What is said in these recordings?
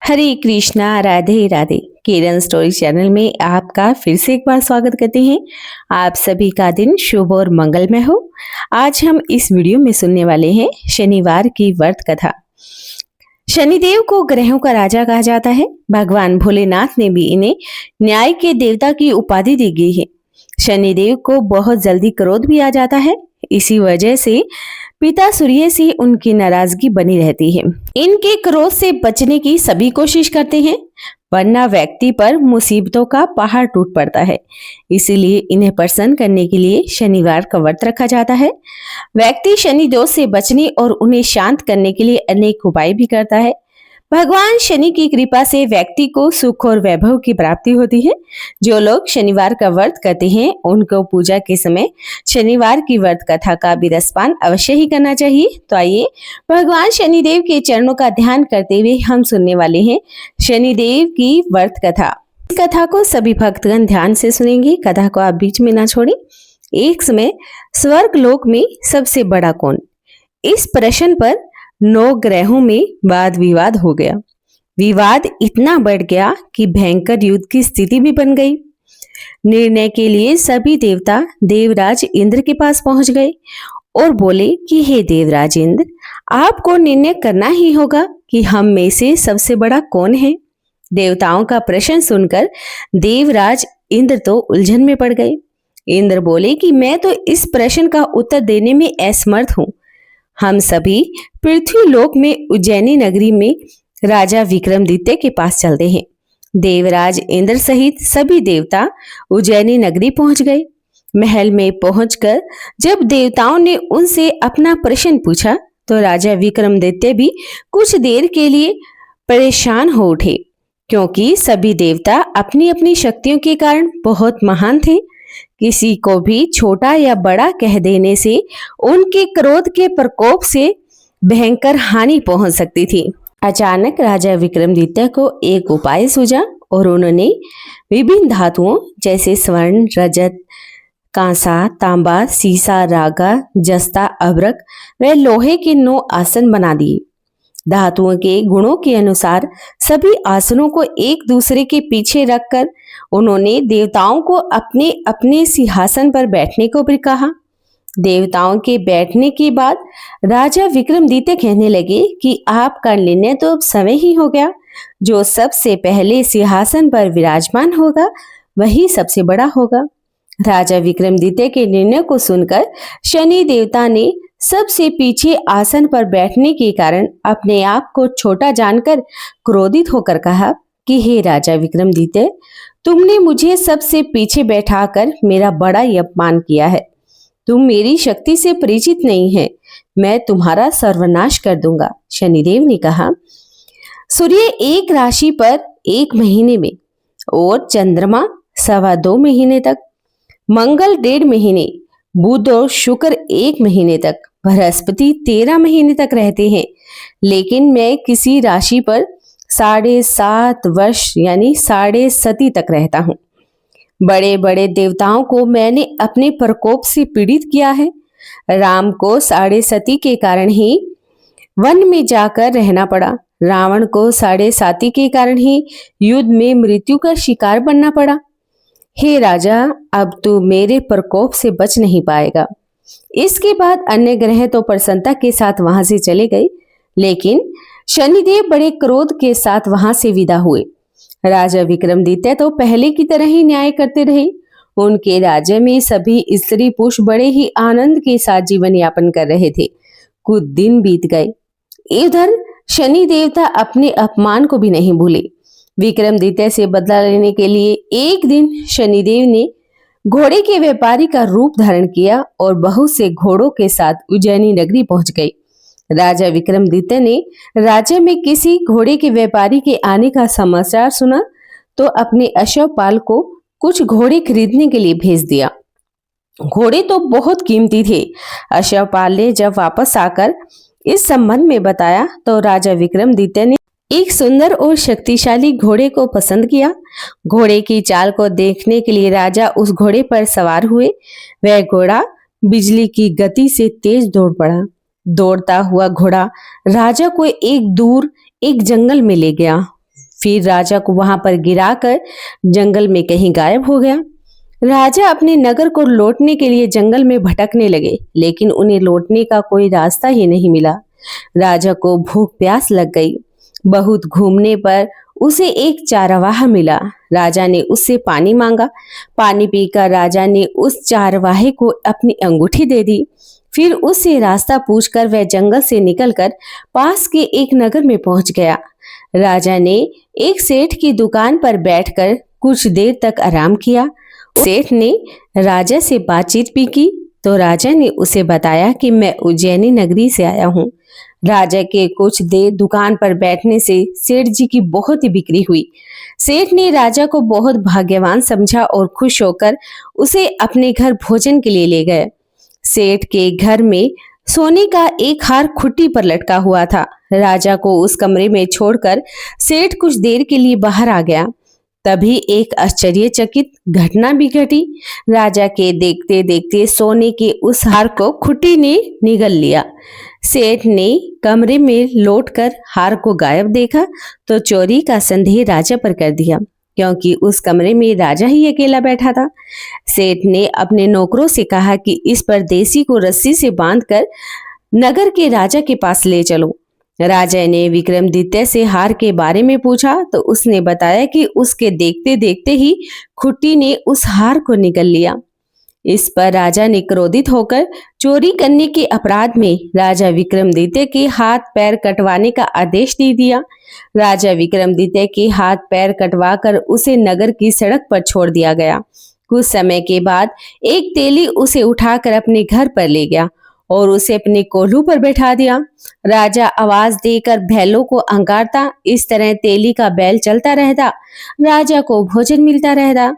हरे कृष्णा, राधे राधे। किरण story channel में आपका फिर से एक बार स्वागत करते हैं। आप सभी का दिन शुभ और मंगलमय हो। आज हम इस वीडियो में सुनने वाले हैं शनिवार की व्रत कथा। शनिदेव को ग्रहों का राजा कहा जाता है। भगवान भोलेनाथ ने भी इन्हें न्याय के देवता की उपाधि दी गई है। शनिदेव को बहुत जल्दी क्रोध भी आ जाता है। इसी वजह से पिता सूर्य से उनकी नाराजगी बनी रहती है। इनके क्रोध से बचने की सभी कोशिश करते हैं, वरना व्यक्ति पर मुसीबतों का पहाड़ टूट पड़ता है। इसीलिए इन्हें प्रसन्न करने के लिए शनिवार का व्रत रखा जाता है। व्यक्ति शनि दोष से बचने और उन्हें शांत करने के लिए अनेक उपाय भी करता है। भगवान शनि की कृपा से व्यक्ति को सुख और वैभव की प्राप्ति होती है। जो लोग शनिवार का व्रत करते हैं उनको पूजा के समय शनिवार की व्रत कथा का भी रसपान अवश्य ही करना चाहिए। तो आइए भगवान शनिदेव के चरणों का ध्यान करते हुए हम सुनने वाले हैं शनिदेव की व्रत कथा। इस कथा को सभी भक्तगण ध्यान से सुनेंगे। कथा को आप बीच में ना छोड़ें। एक समय स्वर्ग लोक में सबसे बड़ा कौन, इस प्रश्न पर 9 ग्रहों में वाद विवाद हो गया। विवाद इतना बढ़ गया कि भयंकर युद्ध की स्थिति भी बन गई। निर्णय के लिए सभी देवता देवराज इंद्र के पास पहुंच गए और बोले कि हे देवराज इंद्र, आपको निर्णय करना ही होगा कि हम में से सबसे बड़ा कौन है। देवताओं का प्रश्न सुनकर देवराज इंद्र तो उलझन में पड़ गए। इंद्र बोले कि मैं तो इस प्रश्न का उत्तर देने में असमर्थ हूं। हम सभी पृथ्वी लोक में उज्जैनी नगरी में राजा विक्रमादित्य के पास चलते हैं। देवराज इंद्र सहित सभी देवता उज्जैनी नगरी पहुंच गए। महल में पहुंचकर जब देवताओं ने उनसे अपना प्रश्न पूछा तो राजा विक्रमादित्य भी कुछ देर के लिए परेशान हो उठे, क्योंकि सभी देवता अपनी अपनी शक्तियों के कारण बहुत महान थे। किसी को भी छोटा या बड़ा कह देने से उनके क्रोध के प्रकोप से भयंकर हानि पहुंच सकती थी। अचानक राजा विक्रमादित्य को एक उपाय सूझा और उन्होंने विभिन्न धातुओं जैसे स्वर्ण, रजत, कांसा, तांबा, सीसा, रागा, जस्ता, अभ्रक व लोहे के 9 आसन बना दिए। धातुओं के गुणों के अनुसार सभी आसनों को एक दूसरे के पीछे रखकर उन्होंने देवताओं को अपने अपने सिंहासन पर बैठने को भी कहा। देवताओं के बैठने के बाद राजा विक्रमादित्य कहने लगे कि आपका निर्णय तो अब समय ही हो गया। जो सबसे पहले सिंहासन पर विराजमान होगा वही सबसे बड़ा होगा। राजा विक्रमादित्य के निर्णय को सुनकर शनि देवता ने सबसे पीछे आसन पर बैठने के कारण अपने आप को छोटा जानकर क्रोधित होकर कहा कि हे राजा विक्रमादित्य, तुमने मुझे सबसे पीछे बैठाकर मेरा बड़ा ही अपमान किया है। तुम मेरी शक्ति से परिचित नहीं है, मैं तुम्हारा सर्वनाश कर दूंगा। शनिदेव ने कहा, सूर्य एक राशि पर 1 महीने में और चंद्रमा 2.25 महीने तक, मंगल 1.5 महीने, बुध और शुक्र 1 महीने तक, बृहस्पति 13 महीने तक रहते हैं। लेकिन मैं किसी राशि पर 7.5 वर्ष यानी 7.5 तक रहता हूँ। बड़े बड़े देवताओं को मैंने अपने प्रकोप से पीड़ित किया है। राम को 7.5 के कारण ही वन में जाकर रहना पड़ा। रावण को 7.5 के कारण ही युद्ध में मृत्यु का शिकार बनना पड़ा। हे राजा, अब तू मेरे प्रकोप से बच नहीं पाएगा। इसके बाद अन्य ग्रह तो प्रसन्नता के साथ वहां से चले गए, लेकिन शनिदेव बड़े क्रोध के साथ वहां से विदा हुए। राजा विक्रमादित्य तो पहले की तरह ही न्याय करते रहे। उनके राज्य में सभी स्त्री पुरुष बड़े ही आनंद के साथ जीवन यापन कर रहे थे। कुछ दिन बीत गए। इधर शनि देवता अपने अपमान को भी नहीं भूले। विक्रमादित्य से बदला लेने के लिए एक दिन शनिदेव ने घोड़े के व्यापारी का रूप धारण किया और बहुत से घोड़ों के साथ उज्जैनी नगरी पहुंच गए। राजा विक्रमादित्य ने राज्य में किसी घोड़े के व्यापारी के आने का समाचार सुना तो अपने अश्वपाल को कुछ घोड़े खरीदने के लिए भेज दिया। घोड़े तो बहुत कीमती थे। अश्वपाल ने जब वापस आकर इस संबंध में बताया तो राजा विक्रमादित्य ने एक सुंदर और शक्तिशाली घोड़े को पसंद किया। घोड़े की चाल को देखने के लिए राजा उस घोड़े पर सवार हुए। वह घोड़ा बिजली की गति से तेज दौड़ पड़ा। दौड़ता हुआ घोड़ा राजा को एक दूर एक जंगल में ले गया। फिर राजा को वहां पर गिराकर जंगल में कहीं गायब हो गया। राजा अपने नगर को लौटने के लिए जंगल में भटकने लगे, लेकिन उन्हें लौटने का कोई रास्ता ही नहीं मिला। राजा को भूख प्यास लग गई। बहुत घूमने पर उसे एक चारवाहा मिला। राजा ने उससे पानी मांगा। पानी पीकर राजा ने उस चारवाहे को अपनी अंगूठी दे दी। फिर उससे रास्ता पूछकर वह जंगल से निकलकर पास के एक नगर में पहुंच गया। राजा ने एक सेठ की दुकान पर बैठकर कुछ देर तक आराम किया। सेठ ने राजा से बातचीत भी की तो राजा ने उसे बताया कि मैं उज्जैनी नगरी से आया हूँ। राजा के कुछ देर दुकान पर बैठने से सेठ जी की बहुत ही बिक्री हुई। सेठ ने राजा को बहुत भाग्यवान समझा और खुश होकर उसे अपने घर भोजन के लिए ले गए। सेठ के घर में सोने का एक हार खुट्टी पर लटका हुआ था। राजा को उस कमरे में छोड़कर सेठ कुछ देर के लिए बाहर आ गया। तभी एक आश्चर्यचकित घटना भी घटी। राजा के देखते देखते सोने के उस हार को खुट्टी ने निगल लिया। सेठ ने कमरे में लौटकर हार को गायब देखा तो चोरी का संदेह राजा पर कर दिया, क्योंकि उस कमरे में राजा ही अकेला बैठा था। सेठ ने अपने नौकरों से कहा कि इस परदेसी को रस्सी से बांधकर नगर के राजा के पास ले चलो। राजा ने विक्रमादित्य से हार के बारे में पूछा तो उसने बताया कि उसके देखते देखते ही खुट्टी ने उस हार को निगल लिया। इस पर राजा ने क्रोधित होकर चोरी करने के अपराध में राजा विक्रमादित्य के हाथ पैर कटवाने का आदेश दे दिया। राजा विक्रमादित्य के हाथ पैर कटवाकर उसे नगर की सड़क पर छोड़ दिया गया। कुछ समय के बाद एक तेली उसे उठाकर अपने घर पर ले गया और उसे अपने कोल्हू पर बैठा दिया। राजा आवाज देकर बैलों को अंगारता। इस तरह तेली का बैल चलता रहता। राजा को भोजन मिलता रहता।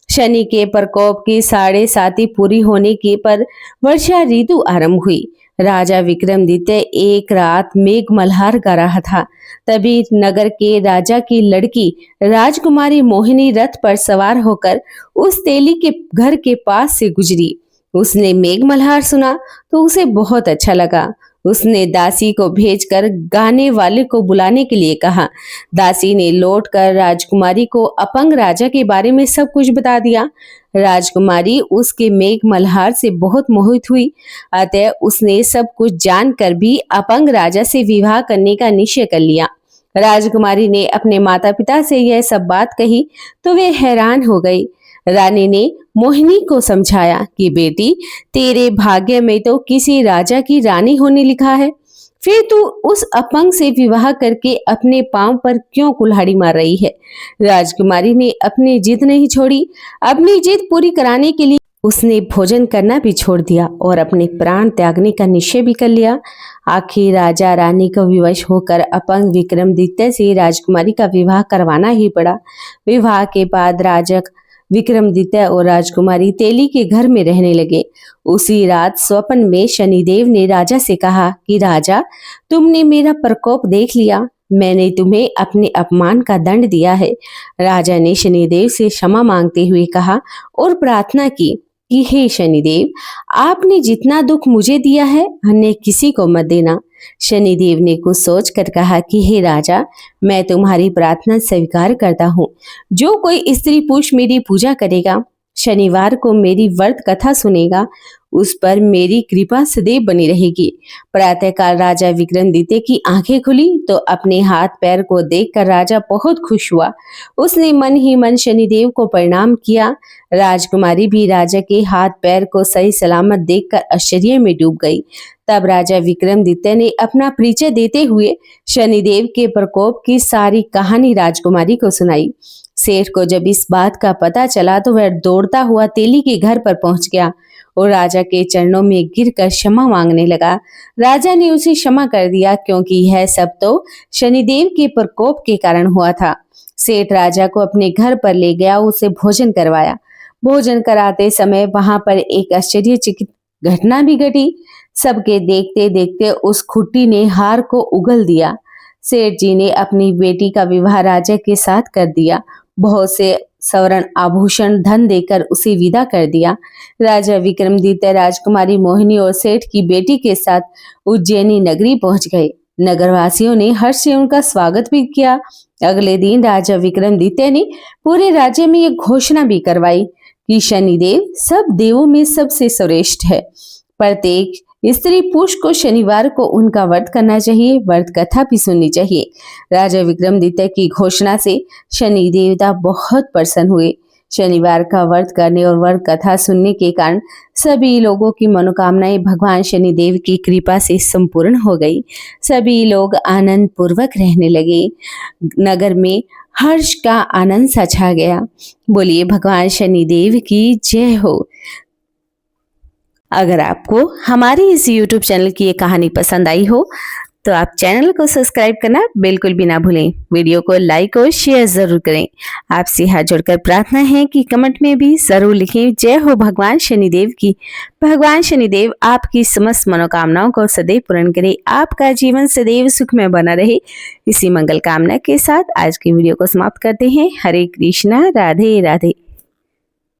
शनि के प्रकोप की 7.5 पूरी होने के पर वर्षा ऋतु आरंभ हुई। राजा विक्रमादित्य एक रात मेघ मल्हार गा रहा था। तभी नगर के राजा की लड़की राजकुमारी मोहिनी रथ पर सवार होकर उस तेली के घर के पास से गुजरी। उसने मेघ मल्हार सुना तो उसे बहुत अच्छा लगा। उसने दासी को भेजकर गाने वाले को बुलाने के लिए कहा। दासी ने लौटकर राजकुमारी को अपंग राजा के बारे में सब कुछ बता दिया। राजकुमारी उसके मेघ मल्हार से बहुत मोहित हुई। अतः उसने सब कुछ जानकर भी अपंग राजा से विवाह करने का निश्चय कर लिया। राजकुमारी ने अपने माता पिता से यह सब बात कही तो वे हैरान हो गई। रानी ने मोहिनी को समझाया कि बेटी, तेरे भाग्य में तो किसी राजा की रानी होने लिखा है, फिर तू उस अपंग से विवाह करके अपने पांव पर क्यों कुल्हाड़ी मार रही है। राजकुमारी ने अपनी जिद नहीं छोड़ी। अपनी जिद पूरी कराने के लिए उसने भोजन करना भी छोड़ दिया और अपने प्राण त्यागने का निश्चय भी कर लिया। आखिर राजा रानी को विवश होकर अपंग विक्रमादित्य से राजकुमारी का विवाह करवाना ही पड़ा। विवाह के बाद राजा विक्रमादित्य और राजकुमारी तेली के घर में रहने लगे। उसी रात स्वप्न में शनिदेव ने राजा से कहा कि राजा, तुमने मेरा प्रकोप देख लिया। मैंने तुम्हें अपने अपमान का दंड दिया है। राजा ने शनिदेव से क्षमा मांगते हुए कहा और प्रार्थना की कि हे शनिदेव, आपने जितना दुख मुझे दिया है अन्य किसी को मत देना। शनिदेव ने कुछ सोचकर कहा कि हे राजा, मैं तुम्हारी प्रार्थना स्वीकार करता हूँ। जो कोई स्त्री पुरुष मेरी पूजा करेगा, शनिवार को मेरी व्रत कथा सुनेगा, उस पर मेरी कृपा सदैव बनी रहेगी। प्रातःकाल राजा विक्रमादित्य की आंखें खुली तो अपने हाथ पैर को देखकर राजा बहुत खुश हुआ। उसने मन ही मन शनिदेव को प्रणाम किया। राजकुमारी भी राजा के हाथ पैर को सही सलामत देखकर आश्चर्य में डूब गई। तब राजा विक्रमादित्य ने अपना परिचय देते हुए शनिदेव के प्रकोप की सारी कहानी राजकुमारी को सुनाई। सेठ को जब इस बात का पता चला तो वह दौड़ता हुआ तेली के घर पर पहुंच गया और राजा के चरणों में गिरकर क्षमा मांगने लगा। राजा ने उसे क्षमा कर दिया, क्योंकि यह सब तो शनिदेव के प्रकोप के कारण हुआ था। सेठ राजा को अपने घर पर ले गया, उसे भोजन करवाया। भोजन कराते समय वहां पर एक आश्चर्यचकित घटना भी घटी। सबके देखते देखते उस खुट्टी ने हार को उगल दिया। सेठ जी ने अपनी बेटी का विवाह राजा के साथ कर दिया। बहुत से स्वर्ण आभूषण धन देकर उसे विदा कर दिया। राजा विक्रमादित्य राजकुमारी मोहिनी और सेठ की बेटी के साथ उज्जैनी नगरी पहुंच गए। नगरवासियों ने हर्ष से उनका स्वागत भी किया। अगले दिन राजा विक्रमादित्य ने पूरे राज्य में एक घोषणा भी करवाई कि शनिदेव सब देवों में सबसे श्रेष्ठ है। प्रत्येक स्त्री पुरुष को शनिवार को उनका व्रत करना चाहिए, व्रत कथा भी सुननी चाहिए। राजा विक्रमादित्य की घोषणा से शनि देवता बहुत प्रसन्न हुए। शनिवार का व्रत करने और व्रत कथा सुनने के कारण सभी लोगों की मनोकामनाएं भगवान शनिदेव की कृपा से संपूर्ण हो गई। सभी लोग आनंद पूर्वक रहने लगे। नगर में हर्ष का आनंद सा छा गया। बोलिए भगवान शनिदेव की जय हो। अगर आपको हमारी इस YouTube चैनल की ये कहानी पसंद आई हो तो आप चैनल को सब्सक्राइब करना बिल्कुल भी ना भूलें। वीडियो को लाइक और शेयर जरूर करें। आपसे हाथ जोड़कर प्रार्थना है कि कमेंट में भी जरूर लिखें जय हो भगवान शनिदेव की। भगवान शनिदेव आपकी समस्त मनोकामनाओं को सदैव पूर्ण करे, आपका जीवन सदैव सुखमय बना रहे। इसी मंगल कामना के साथ आज की वीडियो को समाप्त करते हैं। हरे कृष्णा, राधे राधे।